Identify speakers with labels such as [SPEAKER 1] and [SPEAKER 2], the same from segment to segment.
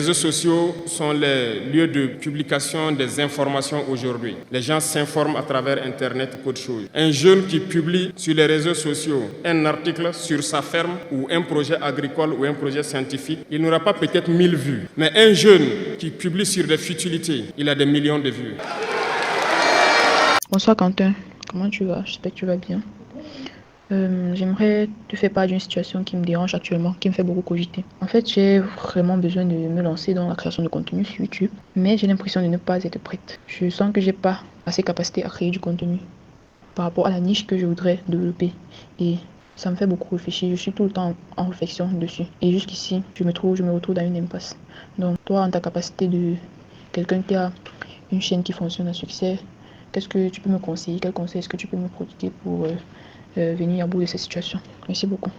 [SPEAKER 1] Les réseaux sociaux sont les lieux de publication des informations aujourd'hui. Les gens s'informent à travers Internet et d'autres choses. Un jeune qui publie sur les réseaux sociaux un article sur sa ferme ou un projet agricole ou un projet scientifique, il n'aura pas peut-être 1000 vues. Mais un jeune qui publie sur des futilités, il a des millions de vues.
[SPEAKER 2] Bonsoir Quentin, comment tu vas? J'espère que tu vas bien. J'aimerais te faire part d'une situation qui me dérange actuellement, qui me fait beaucoup cogiter. En fait, j'ai vraiment besoin de me lancer dans la création de contenu sur YouTube, mais j'ai l'impression de ne pas être prête. Je sens que j'ai pas assez capacité à créer du contenu par rapport à la niche que je voudrais développer. Et ça me fait beaucoup réfléchir. Je suis tout le temps en réflexion dessus. Et jusqu'ici, je me retrouve dans une impasse. Donc, toi, en ta capacité de quelqu'un qui a une chaîne qui fonctionne à succès, qu'est-ce que tu peux me conseiller? Quel conseil est-ce que tu peux me prodiguer pour venir à bout de cette situation? Merci beaucoup.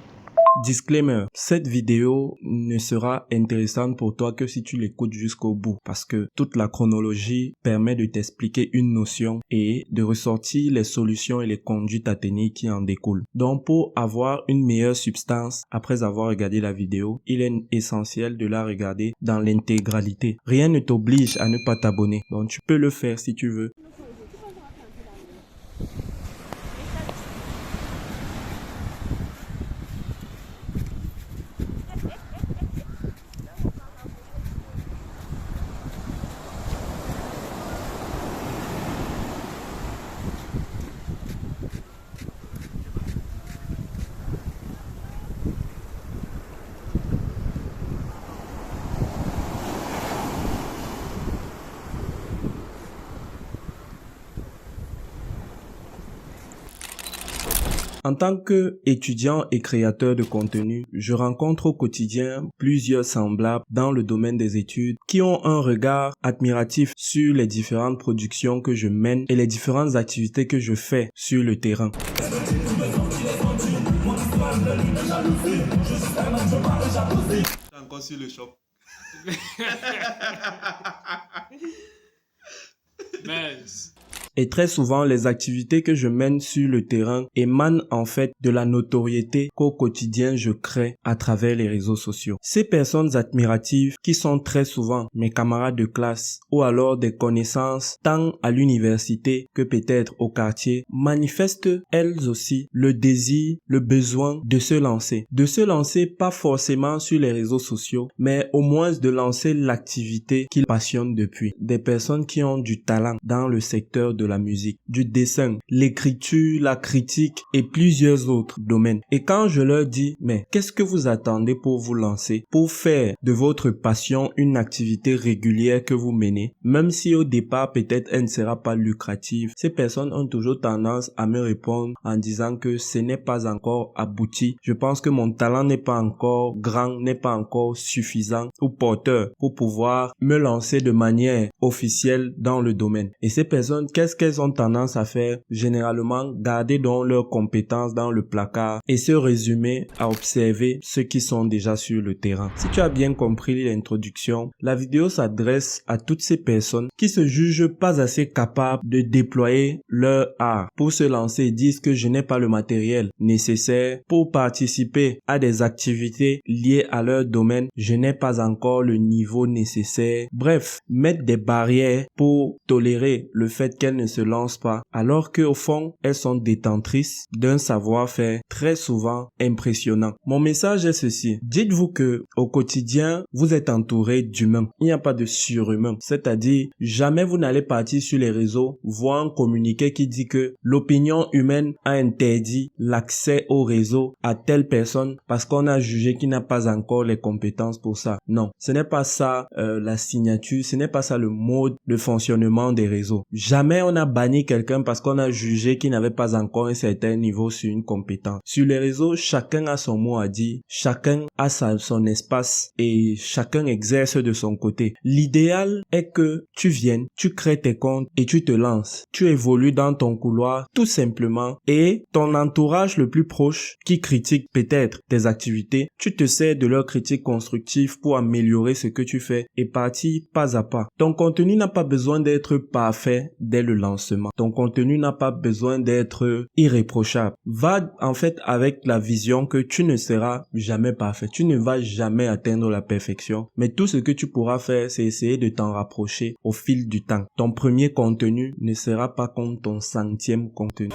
[SPEAKER 3] Disclaimer, cette vidéo ne sera intéressante pour toi que si tu l'écoutes jusqu'au bout parce que toute la chronologie permet de t'expliquer une notion et de ressortir les solutions et les conduites à tenir qui en découlent. Donc pour avoir une meilleure substance après avoir regardé la vidéo, il est essentiel de la regarder dans l'intégralité. Rien ne t'oblige à ne pas t'abonner, donc tu peux le faire si tu veux. En tant qu'étudiant et créateur de contenu, je rencontre au quotidien plusieurs semblables dans le domaine des études qui ont un regard admiratif sur les différentes productions que je mène et les différentes activités que je fais sur le terrain.
[SPEAKER 4] Encore sur le shop.
[SPEAKER 3] Et très souvent, les activités que je mène sur le terrain émanent en fait de la notoriété qu'au quotidien je crée à travers les réseaux sociaux. Ces personnes admiratives qui sont très souvent mes camarades de classe ou alors des connaissances tant à l'université que peut-être au quartier manifestent elles aussi le désir, le besoin de se lancer. De se lancer pas forcément sur les réseaux sociaux, mais au moins de lancer l'activité qu'ils passionnent depuis. Des personnes qui ont du talent dans le secteur de la musique, du dessin, l'écriture, la critique et plusieurs autres domaines. Et quand je leur dis, mais qu'est-ce que vous attendez pour vous lancer, pour faire de votre passion une activité régulière que vous menez, même si au départ peut-être elle ne sera pas lucrative, ces personnes ont toujours tendance à me répondre en disant que ce n'est pas encore abouti. Je pense que mon talent n'est pas encore grand, n'est pas encore suffisant ou porteur pour pouvoir me lancer de manière officielle dans le domaine. Et ces personnes, qu'est-ce qu'elles ont tendance à faire? Généralement, garder donc leurs compétences dans le placard et se résumer à observer ceux qui sont déjà sur le terrain. Si tu as bien compris l'introduction, la vidéo s'adresse à toutes ces personnes qui se jugent pas assez capables de déployer leur art pour se lancer et disent que je n'ai pas le matériel nécessaire pour participer à des activités liées à leur domaine, je n'ai pas encore le niveau nécessaire. Bref, mettre des barrières pour tolérer le fait qu'elles ne se lancent pas, alors qu'au fond, elles sont détentrices d'un savoir-faire très souvent impressionnant. Mon message est ceci. Dites-vous que au quotidien, vous êtes entouré d'humains. Il n'y a pas de surhumain. C'est-à-dire, jamais vous n'allez partir sur les réseaux, voir un communiqué qui dit que l'opinion humaine a interdit l'accès au réseau à telle personne parce qu'on a jugé qu'il n'a pas encore les compétences pour ça. Non, ce n'est pas ça la signature, ce n'est pas ça le mode de fonctionnement des réseaux. Jamais on a banni quelqu'un parce qu'on a jugé qu'il n'avait pas encore un certain niveau sur une compétence. Sur les réseaux, chacun a son mot à dire, chacun a son espace et chacun exerce de son côté. L'idéal est que tu viennes, tu crées tes comptes et tu te lances. Tu évolues dans ton couloir tout simplement et ton entourage le plus proche qui critique peut-être tes activités, tu te sers de leurs critiques constructives pour améliorer ce que tu fais et partir pas à pas. Ton contenu n'a pas besoin d'être parfait dès le lancement. Ton contenu n'a pas besoin d'être irréprochable. Va en fait avec la vision que tu ne seras jamais parfait. Tu ne vas jamais atteindre la perfection. Mais tout ce que tu pourras faire, c'est essayer de t'en rapprocher au fil du temps. Ton premier contenu ne sera pas comme ton centième contenu.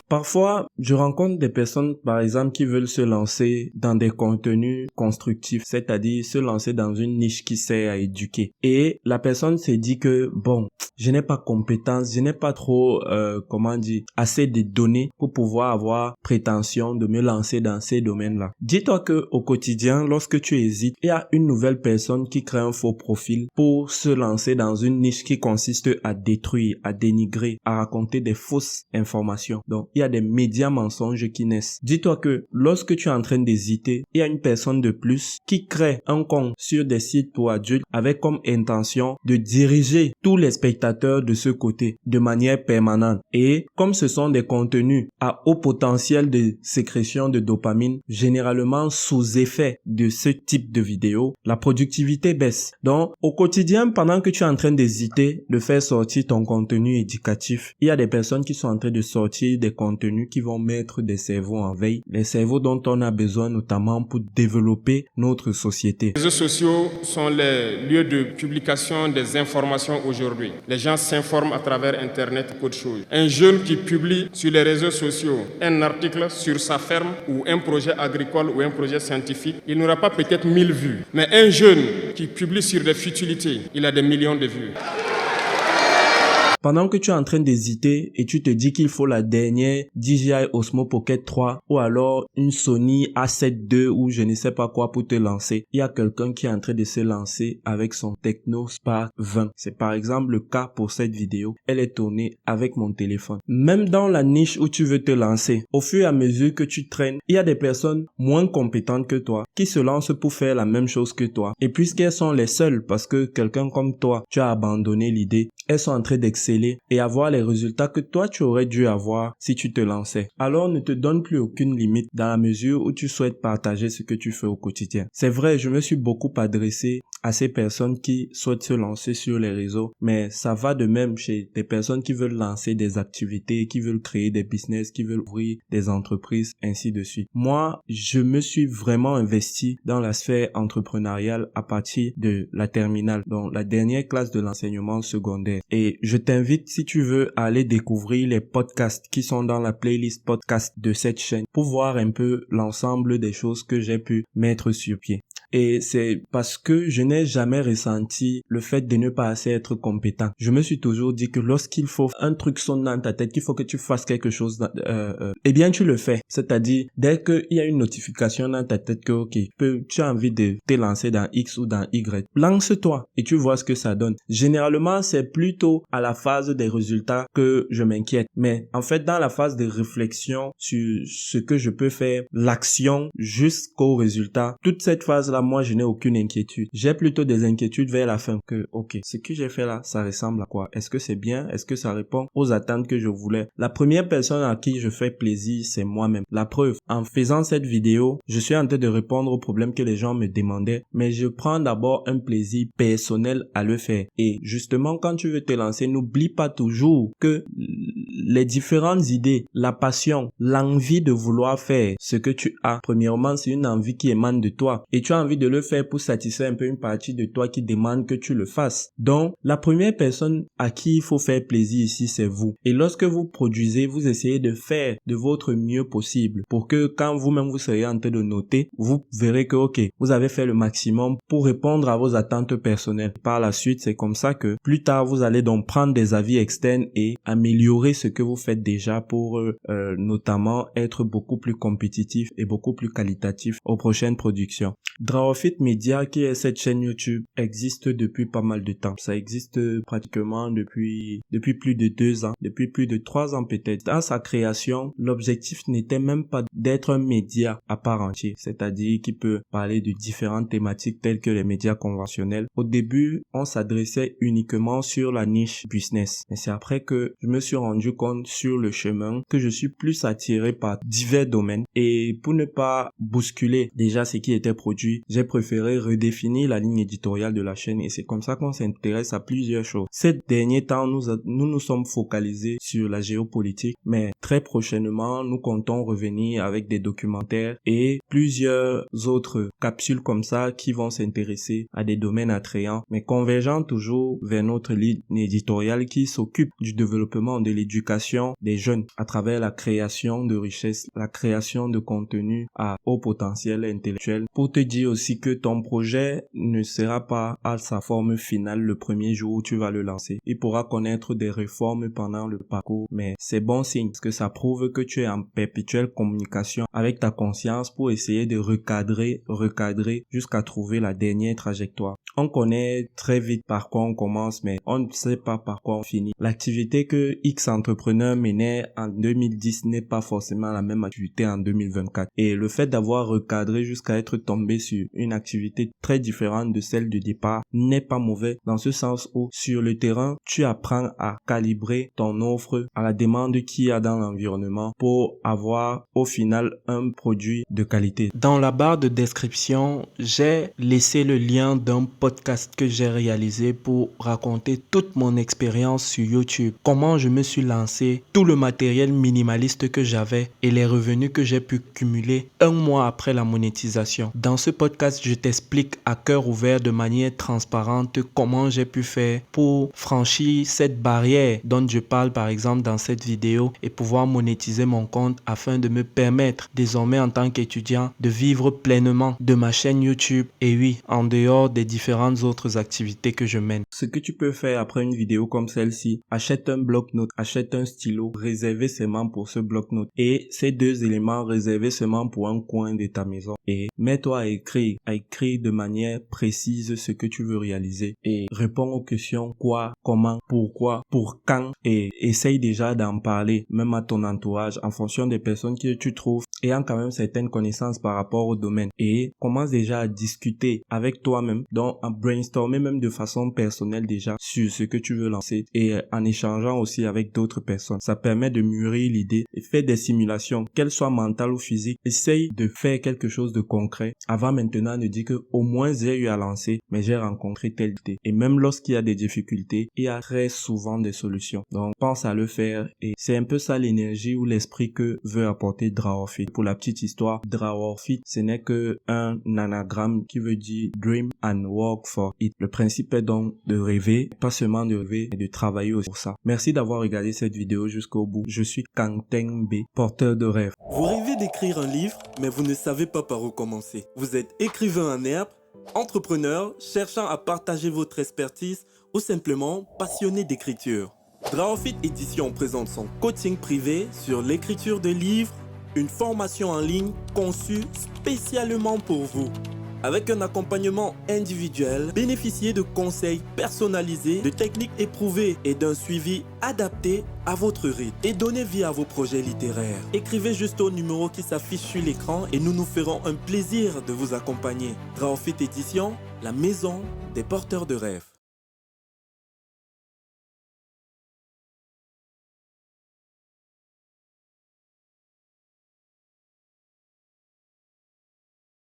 [SPEAKER 3] Parfois, je rencontre des personnes, par exemple, qui veulent se lancer dans des contenus constructifs, c'est-à-dire se lancer dans une niche qui sert à éduquer. Et la personne se dit que, bon, je n'ai pas compétence, je n'ai pas trop, assez de données pour pouvoir avoir prétention de me lancer dans ces domaines-là. Dis-toi que au quotidien, lorsque tu hésites, il y a une nouvelle personne qui crée un faux profil pour se lancer dans une niche qui consiste à détruire, à dénigrer, à raconter des fausses informations. Donc, il y a des médias mensonges qui naissent. Dis-toi que lorsque tu es en train d'hésiter, il y a une personne de plus qui crée un compte sur des sites pour adultes avec comme intention de diriger tous les spectateurs de ce côté de manière permanente. Et comme ce sont des contenus à haut potentiel de sécrétion de dopamine, généralement sous effet de ce type de vidéo, la productivité baisse. Donc, au quotidien, pendant que tu es en train d'hésiter de faire sortir ton contenu éducatif, il y a des personnes qui sont en train de sortir des contenus qui vont mettre des cerveaux en veille, les cerveaux dont on a besoin notamment pour développer notre société.
[SPEAKER 1] Les réseaux sociaux sont les lieux de publication des informations aujourd'hui. Les gens s'informent à travers Internet, peu de choses. Un jeune qui publie sur les réseaux sociaux un article sur sa ferme ou un projet agricole ou un projet scientifique, il n'aura pas peut-être 1000 vues. Mais un jeune qui publie sur des futilités, il a des millions de vues.
[SPEAKER 3] Pendant que tu es en train d'hésiter et tu te dis qu'il faut la dernière DJI Osmo Pocket 3 ou alors une Sony A7 II ou je ne sais pas quoi pour te lancer, il y a quelqu'un qui est en train de se lancer avec son Tecno Spark 20. C'est par exemple le cas pour cette vidéo. Elle est tournée avec mon téléphone. Même dans la niche où tu veux te lancer, au fur et à mesure que tu traînes, il y a des personnes moins compétentes que toi qui se lancent pour faire la même chose que toi. Et puisqu'elles sont les seules parce que quelqu'un comme toi, tu as abandonné l'idée, elles sont en train d'exceller et avoir les résultats que toi tu aurais dû avoir si tu te lançais. Alors ne te donne plus aucune limite dans la mesure où tu souhaites partager ce que tu fais au quotidien. C'est vrai, je me suis beaucoup adressé à ces personnes qui souhaitent se lancer sur les réseaux, mais ça va de même chez des personnes qui veulent lancer des activités, qui veulent créer des business, qui veulent ouvrir des entreprises, ainsi de suite. Moi, je me suis vraiment investi dans la sphère entrepreneuriale à partir de la terminale, donc la dernière classe de l'enseignement secondaire. Et je t'invite, si tu veux, à aller découvrir les podcasts qui sont dans la playlist podcast de cette chaîne pour voir un peu l'ensemble des choses que j'ai pu mettre sur pied. Et c'est parce que je n'ai jamais ressenti le fait de ne pas assez être compétent. Je me suis toujours dit que lorsqu'il faut un truc sonne dans ta tête, qu'il faut que tu fasses quelque chose, eh bien tu le fais. C'est-à-dire, dès qu'il y a une notification dans ta tête que ok, tu as envie de te lancer dans X ou dans Y, lance-toi et tu vois ce que ça donne. Généralement, c'est plutôt à la phase des résultats que je m'inquiète. Mais en fait, dans la phase de réflexion sur ce que je peux faire, l'action jusqu'au résultat, toute cette phase-là, moi, je n'ai aucune inquiétude. J'ai plutôt des inquiétudes vers la fin que, ok, ce que j'ai fait là, ça ressemble à quoi? Est-ce que c'est bien? Est-ce que ça répond aux attentes que je voulais? La première personne à qui je fais plaisir, c'est moi-même. La preuve, en faisant cette vidéo, je suis en train de répondre aux problèmes que les gens me demandaient, mais je prends d'abord un plaisir personnel à le faire. Et justement, quand tu veux te lancer, n'oublie pas toujours que les différentes idées, la passion, l'envie de vouloir faire ce que tu as, premièrement, c'est une envie qui émane de toi. Et tu as envie de le faire pour satisfaire un peu une partie de toi qui demande que tu le fasses. Donc, la première personne à qui il faut faire plaisir ici, c'est vous. Et lorsque vous produisez, vous essayez de faire de votre mieux possible pour que quand vous-même vous serez en train de noter, vous verrez que, ok, vous avez fait le maximum pour répondre à vos attentes personnelles. Par la suite, c'est comme ça que plus tard, vous allez donc prendre des avis externes et améliorer ce que vous faites déjà pour notamment être beaucoup plus compétitif et beaucoup plus qualitatif aux prochaines productions. Drawfit Media, qui est cette chaîne YouTube, existe depuis pas mal de temps. Ça existe pratiquement depuis plus de 2 ans, depuis plus de 3 ans peut-être. Dans sa création, l'objectif n'était même pas d'être un média à part entière, c'est-à-dire qui peut parler de différentes thématiques telles que les médias conventionnels. Au début, on s'adressait uniquement sur la niche business. Mais c'est après que je me suis rendu rendu compte sur le chemin que je suis plus attiré par divers domaines et pour ne pas bousculer déjà ce qui était produit, j'ai préféré redéfinir la ligne éditoriale de la chaîne et c'est comme ça qu'on s'intéresse à plusieurs choses. Ces derniers temps, nous sommes focalisés sur la géopolitique, mais très prochainement, nous comptons revenir avec des documentaires et plusieurs autres capsules comme ça qui vont s'intéresser à des domaines attrayants, mais convergeant toujours vers notre ligne éditoriale qui s'occupe du développement de l'éducation des jeunes à travers la création de richesses, la création de contenu à haut potentiel intellectuel. Pour te dire aussi que ton projet ne sera pas à sa forme finale le premier jour où tu vas le lancer. Il pourra connaître des réformes pendant le parcours, mais c'est bon signe parce que ça prouve que tu es en perpétuelle communication avec ta conscience pour essayer de recadrer jusqu'à trouver la dernière trajectoire. On connaît très vite par quoi on commence, mais on ne sait pas par quoi on finit. L'activité que X entrepreneur menait en 2010 n'est pas forcément la même activité en 2024. Et le fait d'avoir recadré jusqu'à être tombé sur une activité très différente de celle de départ n'est pas mauvais dans ce sens où sur le terrain, tu apprends à calibrer ton offre à la demande qu'il y a dans l'environnement pour avoir au final un produit de qualité. Dans la barre de description, j'ai laissé le lien d'un podcast que j'ai réalisé pour raconter toute mon expérience sur YouTube, comment je me suis lancé, tout le matériel minimaliste que j'avais et les revenus que j'ai pu cumuler un mois après la monétisation. Dans ce podcast, je t'explique à cœur ouvert de manière transparente comment j'ai pu faire pour franchir cette barrière dont je parle par exemple dans cette vidéo et pouvoir monétiser mon compte afin de me permettre désormais en tant qu'étudiant de vivre pleinement de ma chaîne YouTube et oui, en dehors des différentes autres activités que je mène. Ce que tu peux faire après une vidéo comme celle-ci, achète un bloc-notes, achète un stylo réservé seulement pour ce bloc-notes et ces deux éléments réservés seulement pour un coin de ta maison et mets-toi à écrire de manière précise ce que tu veux réaliser et réponds aux questions quoi, comment, pourquoi, pour quand et essaye déjà d'en parler même à ton entourage en fonction des personnes que tu trouves ayant quand même certaines connaissances par rapport au domaine et commence déjà à discuter avec toi-même, donc à brainstormer même de façon personnelle déjà sur ce que tu veux lancer et en échangeant aussi avec d'autres personnes. Ça permet de mûrir l'idée et faire des simulations, qu'elles soient mentales ou physiques. Essaye de faire quelque chose de concret avant maintenant de dire que au moins j'ai eu à lancer, mais j'ai rencontré telle idée. Et même lorsqu'il y a des difficultés, il y a très souvent des solutions. Donc pense à le faire et c'est un peu ça l'énergie ou l'esprit que veut apporter Draworfit. Pour la petite histoire, Draworfit, ce n'est que un anagramme qui veut dire Dream and Work for It. Le principe est donc de rêver, pas seulement de rêver, mais de travailler aussi pour ça. Merci d'avoir regardé cette vidéo jusqu'au bout. Je suis Kangteng B, porteur de rêve.
[SPEAKER 4] Vous rêvez d'écrire un livre, mais vous ne savez pas par où commencer. Vous êtes écrivain en herbe, entrepreneur, cherchant à partager votre expertise ou simplement passionné d'écriture. Draworfit Édition présente son coaching privé sur l'écriture de livres, une formation en ligne conçue spécialement pour vous. Avec un accompagnement individuel, bénéficiez de conseils personnalisés, de techniques éprouvées et d'un suivi adapté à votre rythme. Et donnez vie à vos projets littéraires. Écrivez juste au numéro qui s'affiche sur l'écran et nous nous ferons un plaisir de vous accompagner. Draworfit Édition, la maison des porteurs de rêves.